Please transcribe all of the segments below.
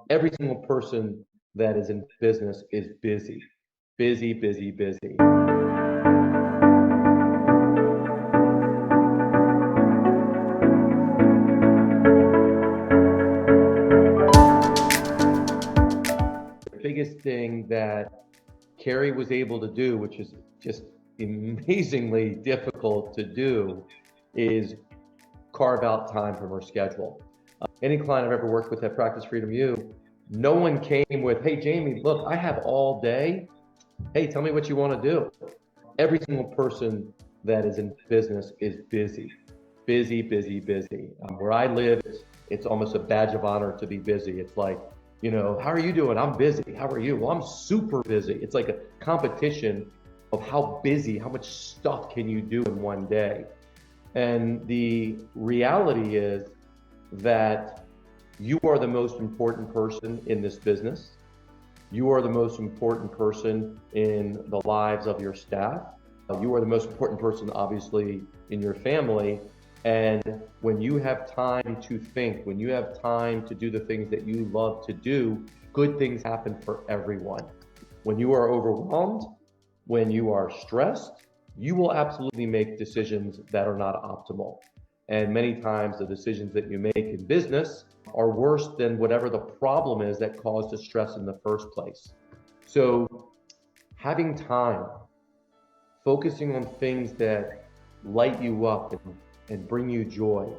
Every single person that is in business is busy, busy, busy, busy. The biggest thing that Carrie was able to do, which is just amazingly difficult to do, is carve out time from her schedule. Any client I've ever worked with at Practice Freedom U, no one came with, hey, Jamey, look, I have all day. Hey, tell me what you want to do. Every single person that is in business is busy, busy, busy, busy. Where I live, it's almost a badge of honor to be busy. It's like, you know, how are you doing? I'm busy. How are you? Well, I'm super busy. It's like a competition of how busy, how much stuff can you do in one day. And the reality is that you are the most important person in this business. You are the most important person in the lives of your staff. You are the most important person, obviously, in your family. And when you have time to think, when you have time to do the things that you love to do, good things happen for everyone. When you are overwhelmed, when you are stressed, you will absolutely make decisions that are not optimal. And many times the decisions that you make in business are worse than whatever the problem is that caused the stress in the first place. So having time, focusing on things that light you up and bring you joy,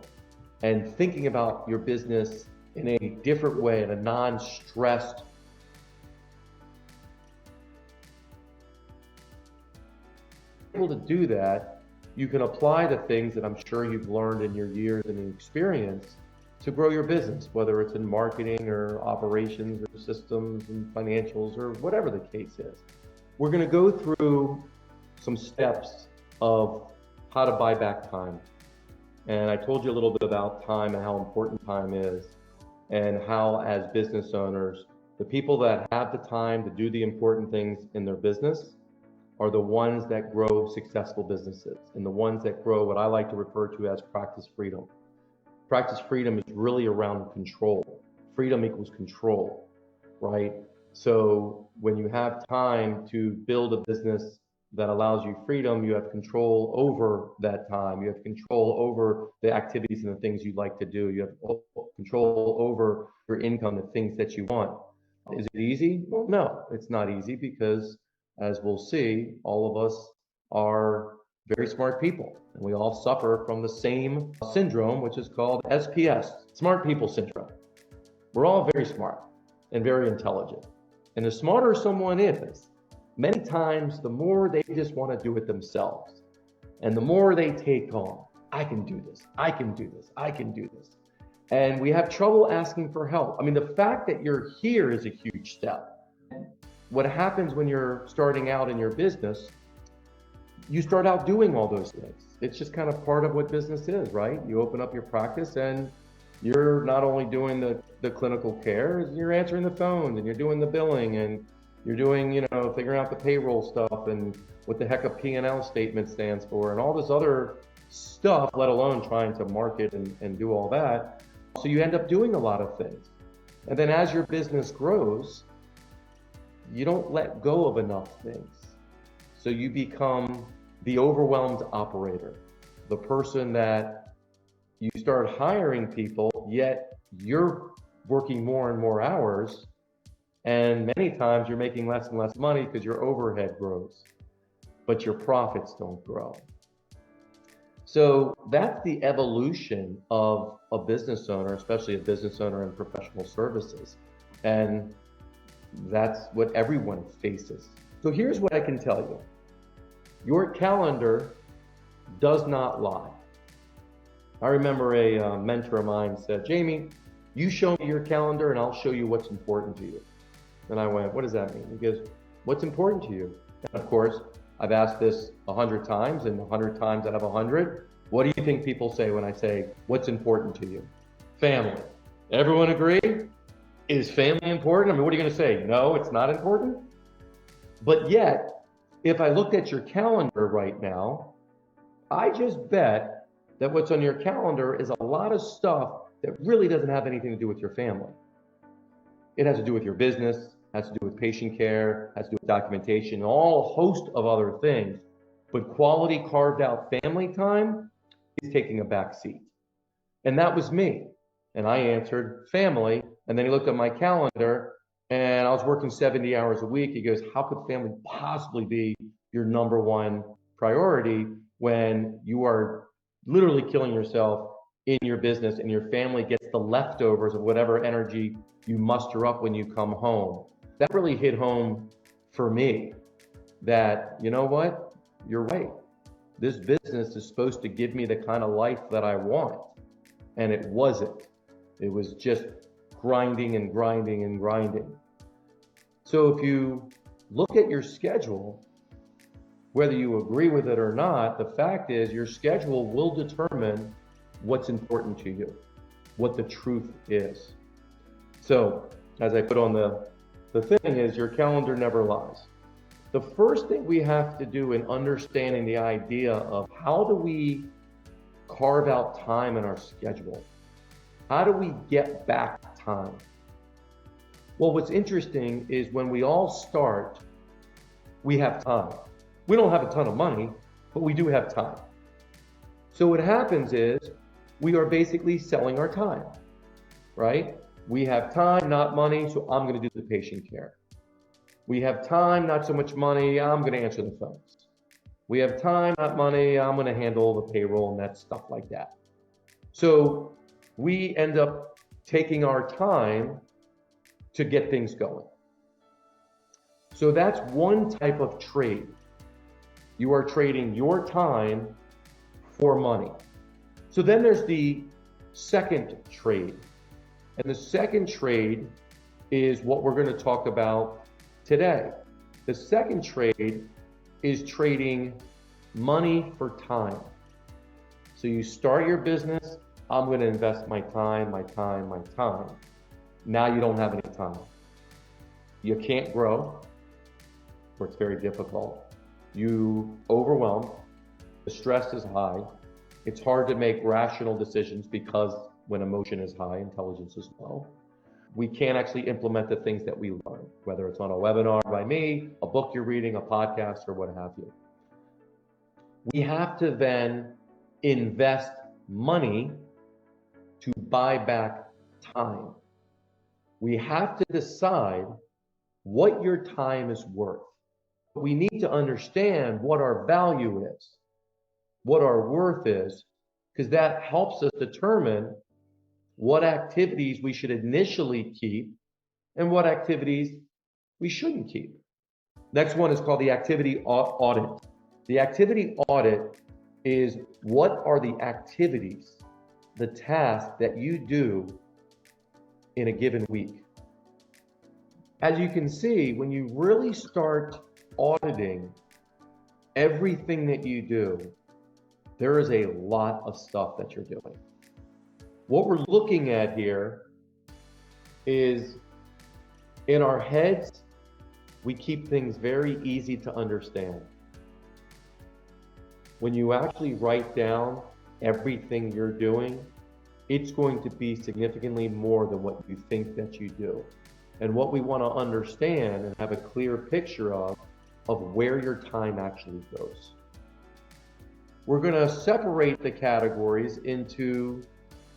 and thinking about your business in a different way, in a non-stressed able to do that, you can apply the things that I'm sure you've learned in your years and experience to grow your business, whether it's in marketing or operations or systems and financials or whatever the case is. We're going to go through some steps of how to buy back time. And I told you a little bit about time and how important time is, and how as business owners, the people that have the time to do the important things in their business are the ones that grow successful businesses, and the ones that grow what I like to refer to as practice freedom. Practice freedom is really around control. Freedom equals control, right? So when you have time to build a business that allows you freedom, you have control over that time. You have control over the activities and the things you like to do. You have control over your income, the things that you want. Is it easy? Well, no, it's not easy, because as we'll see, all of us are very smart people, and we all suffer from the same syndrome, which is called SPS, smart people syndrome. We're all very smart and very intelligent. And the smarter someone is, many times the more they just want to do it themselves. And the more they take on, I can do this, I can do this, I can do this. And we have trouble asking for help. I mean, the fact that you're here is a huge step. What happens when you're starting out in your business, you start out doing all those things. It's just kind of part of what business is, right? You open up your practice and you're not only doing the clinical care, you're answering the phones and you're doing the billing and you're doing, you know, figuring out the payroll stuff and what the heck a P&L statement stands for and all this other stuff, let alone trying to market and do all that. So you end up doing a lot of things. And then as your business grows, you don't let go of enough things. So you become the overwhelmed operator, the person that you start hiring people, yet you're working more and more hours. And many times you're making less and less money because your overhead grows, but your profits don't grow. So that's the evolution of a business owner, especially a business owner in professional services. And that's what everyone faces. So here's what I can tell you. Your calendar does not lie. I remember a mentor of mine said, Jamey, you show me your calendar and I'll show you what's important to you. And I went, what does that mean? He goes, what's important to you? And of course, I've asked this 100 times, and 100 times out of 100, what do you think people say when I say, what's important to you? Family. Everyone agree? Is family important? I mean, what are you going to say? No, it's not important? But yet, if I looked at your calendar right now, I just bet that what's on your calendar is a lot of stuff that really doesn't have anything to do with your family. It has to do with your business, has to do with patient care, has to do with documentation, all a host of other things. But quality carved out family time is taking a back seat. And that was me. And I answered family. And then he looked at my calendar and I was working 70 hours a week. He goes, how could family possibly be your number one priority when you are literally killing yourself in your business and your family gets the leftovers of whatever energy you muster up when you come home? That really hit home for me that, you know what, you're right. This business is supposed to give me the kind of life that I want. And it wasn't. It was just grinding and grinding and grinding. So if you look at your schedule, whether you agree with it or not, the fact is your schedule will determine what's important to you, what the truth is. So as I put on the thing is your calendar never lies. The first thing we have to do in understanding the idea of how do we carve out time in our schedule? How do we get back time? Well, what's interesting is when we all start, we have time. We don't have a ton of money, but we do have time. So what happens is we are basically selling our time, right? We have time, not money, so I'm going to do the patient care. We have time, not so much money, I'm going to answer the phones. We have time, not money, I'm going to handle the payroll and that stuff like that. So we end up taking our time to get things going. So that's one type of trade. You are trading your time for money. So then there's the second trade. And the second trade is what we're going to talk about today. The second trade is trading money for time. So you start your business, I'm going to invest my time, my time, my time. Now you don't have any time. You can't grow, or it's very difficult. You overwhelm, the stress is high. It's hard to make rational decisions because when emotion is high, intelligence is low. We can't actually implement the things that we learn, whether it's on a webinar by me, a book you're reading, a podcast, or what have you. We have to then invest money to buy back time. We have to decide what your time is worth. We need to understand what our value is, what our worth is, because that helps us determine what activities we should initially keep and what activities we shouldn't keep. Next one is called the activity audit. The activity audit is what are the activities, the tasks that you do in a given week. As you can see, when you really start auditing everything that you do, there is a lot of stuff that you're doing. What we're looking at here is in our heads, we keep things very easy to understand. When you actually write down everything you're doing, it's going to be significantly more than what you think that you do. And what we want to understand and have a clear picture of where your time actually goes. We're going to separate the categories into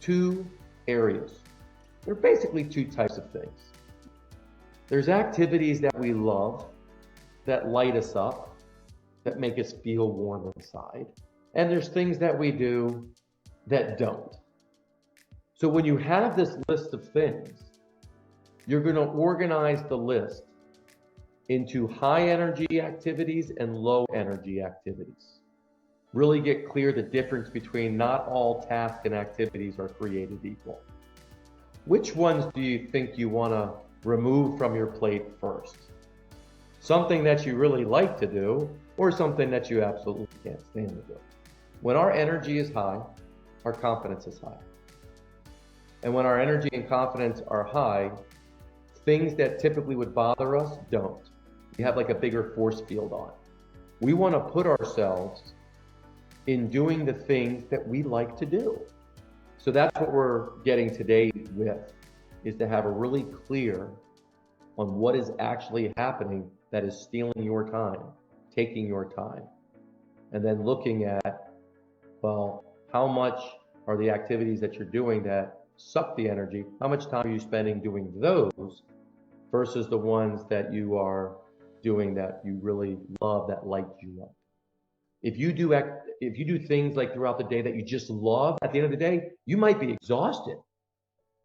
two areas. There are basically two types of things. There's activities that we love, that light us up, that make us feel warm inside. And there's things that we do that don't. So when you have this list of things, you're going to organize the list into high energy activities and low energy activities. Really get clear the difference between not all tasks and activities are created equal. Which ones do you think you want to remove from your plate first? Something that you really like to do or something that you absolutely can't stand to do? When our energy is high, our confidence is high. And when our energy and confidence are high, things that typically would bother us don't. We have like a bigger force field on. We want to put ourselves in doing the things that we like to do. So that's what we're getting today with, is to have a really clear on what is actually happening that is stealing your time, taking your time, and then looking at, well, how much are the activities that you're doing that suck the energy? How much time are you spending doing those versus the ones that you are doing that you really love, that light you up? If you do things like throughout the day that you just love, at the end of the day, you might be exhausted,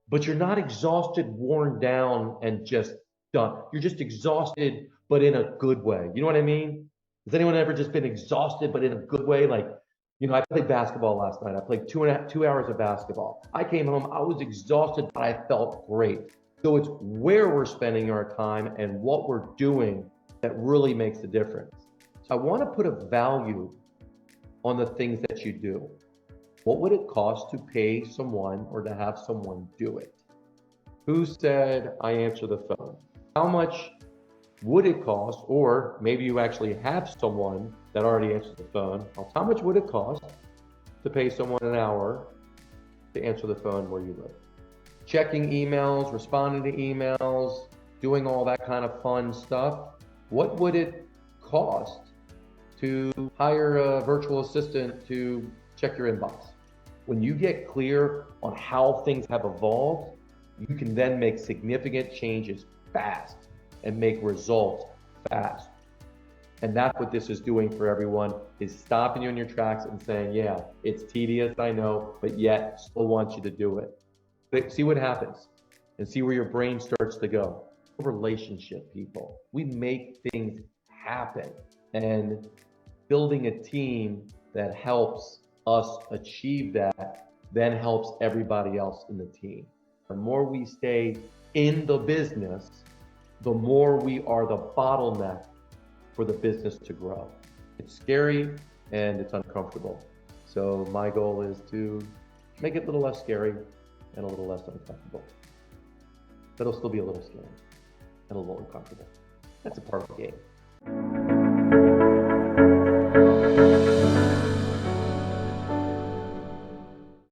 but you're not exhausted, worn down, and just done. You're just exhausted, but in a good way. You know what I mean? Has anyone ever just been exhausted, but in a good way? Like, I played basketball last night. I played 2 hours of basketball. I came home, I was exhausted, but I felt great. So it's where we're spending our time and what we're doing that really makes a difference. So I want to put a value on the things that you do. What would it cost to pay someone or to have someone do it? Who said, I answer the phone? How much would it cost? Or maybe you actually have someone that already answers the phone. How much would it cost to pay someone an hour to answer the phone where you live? Checking emails, responding to emails, doing all that kind of fun stuff. What would it cost to hire a virtual assistant to check your inbox? When you get clear on how things have evolved, you can then make significant changes fast and make results fast. And that's what this is doing for everyone, is stopping you in your tracks and saying, yeah, it's tedious, I know, but yet still want you to do it. But see what happens and see where your brain starts to go. Relationship, people. We make things happen, and building a team that helps us achieve that then helps everybody else in the team. The more we stay in the business, the more we are the bottleneck for the business to grow. It's scary and it's uncomfortable. So my goal is to make it a little less scary and a little less uncomfortable. But it'll still be a little scary and a little uncomfortable. That's a part of the game.